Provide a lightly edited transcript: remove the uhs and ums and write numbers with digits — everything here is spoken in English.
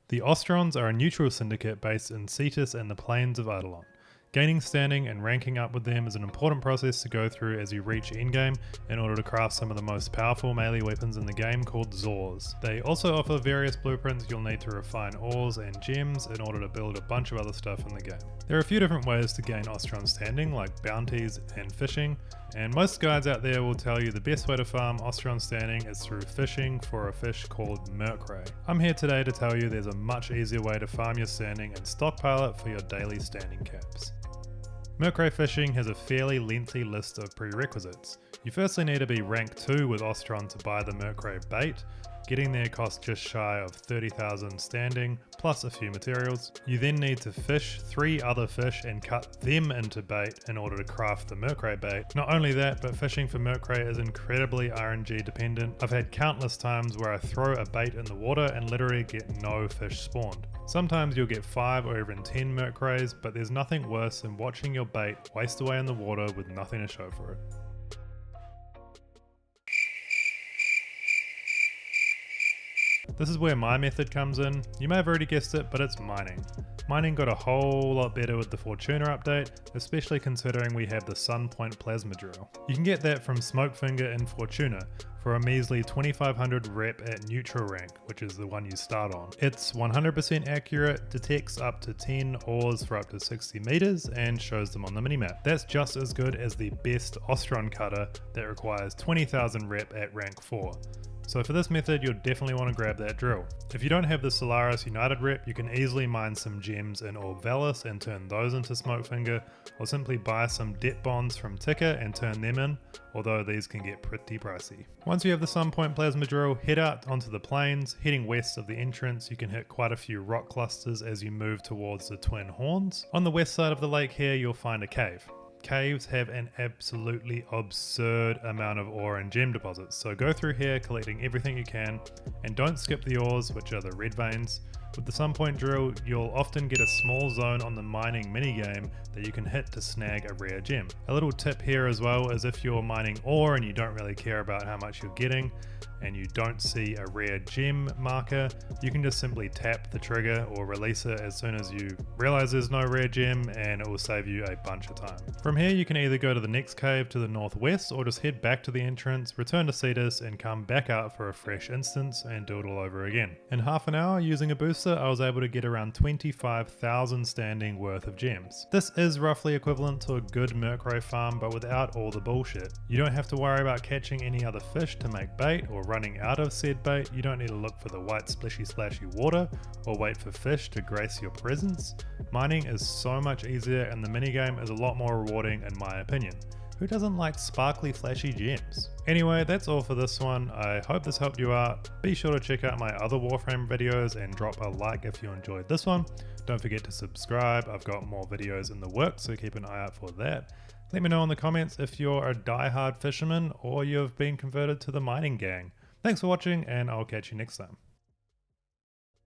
The Ostrons are a neutral syndicate based in Cetus and the plains of Eidolon. Gaining standing and ranking up with them is an important process to go through as you reach endgame in order to craft some of the most powerful melee weapons in the game called Zors. They also offer various blueprints you'll need to refine ores and gems in order to build a bunch of other stuff in the game. There are a few different ways to gain Ostron standing, like bounties and fishing, and most guides out there will tell you the best way to farm Ostron standing is through fishing for a fish called mercray. I'm here today to tell you there's a much easier way to farm your standing and stockpile it for your daily standing caps. Mercray fishing has a fairly lengthy list of prerequisites. You firstly need to be rank 2 with Ostron to buy the mercray bait. Getting there costs just shy of 30,000 standing, plus a few materials. You then need to fish 3 other fish and cut them into bait in order to craft the mercray bait. Not only that, but fishing for mercray is incredibly RNG dependent. I've had countless times where I throw a bait in the water and literally get no fish spawned. Sometimes you'll get 5 or even 10 mercrays, but there's nothing worse than watching your bait waste away in the water with nothing to show for it. This is where my method comes in. You may have already guessed it, but it's mining. Mining got a whole lot better with the Fortuna update, especially considering we have the Sunpoint Plasma Drill. You can get that from Smokefinger in Fortuna for a measly 2500 rep at neutral rank, which is the one you start on. It's 100% accurate, detects up to 10 ores for up to 60 meters, and shows them on the minimap. That's just as good as the best Ostron cutter that requires 20,000 rep at rank 4. So for this method, you'll definitely want to grab that drill. If you don't have the Solaris United rep, you can easily mine some gems in Orb Valis and turn those into Smokefinger, or simply buy some debt bonds from Ticker and turn them in, although these can get pretty pricey. Once you have the Sunpoint Plasma Drill, head out onto the plains. Heading west of the entrance, you can hit quite a few rock clusters as you move towards the Twin Horns. On the west side of the lake here, you'll find a cave. Caves have an absolutely absurd amount of ore and gem deposits, so go through here collecting everything you can, and don't skip the ores, which are the red veins. With the Sunpoint Drill, you'll often get a small zone on the mining minigame that you can hit to snag a rare gem. A little tip here as well is if you're mining ore and you don't really care about how much you're getting, and you don't see a rare gem marker, you can just simply tap the trigger or release it as soon as you realize there's no rare gem, and it will save you a bunch of time. From here you can either go to the next cave to the northwest or just head back to the entrance, return to Cetus and come back out for a fresh instance and do it all over again. In half an hour using a booster, I was able to get around 25,000 standing worth of gems. This is roughly equivalent to a good mercray farm, but without all the bullshit. You don't have to worry about catching any other fish to make bait or running out of said bait. You don't need to look for the white splashy water or wait for fish to grace your presence. Mining is so much easier and the minigame is a lot more rewarding in my opinion. Who doesn't like sparkly flashy gems? Anyway, that's all for this one. I hope this helped you out. Be sure to check out my other Warframe videos and drop a like if you enjoyed this one. Don't forget to subscribe. I've got more videos in the works, so keep an eye out for that. Let me know in the comments if you're a die-hard fisherman or you've been converted to the mining gang. Thanks for watching, and I'll catch you next time.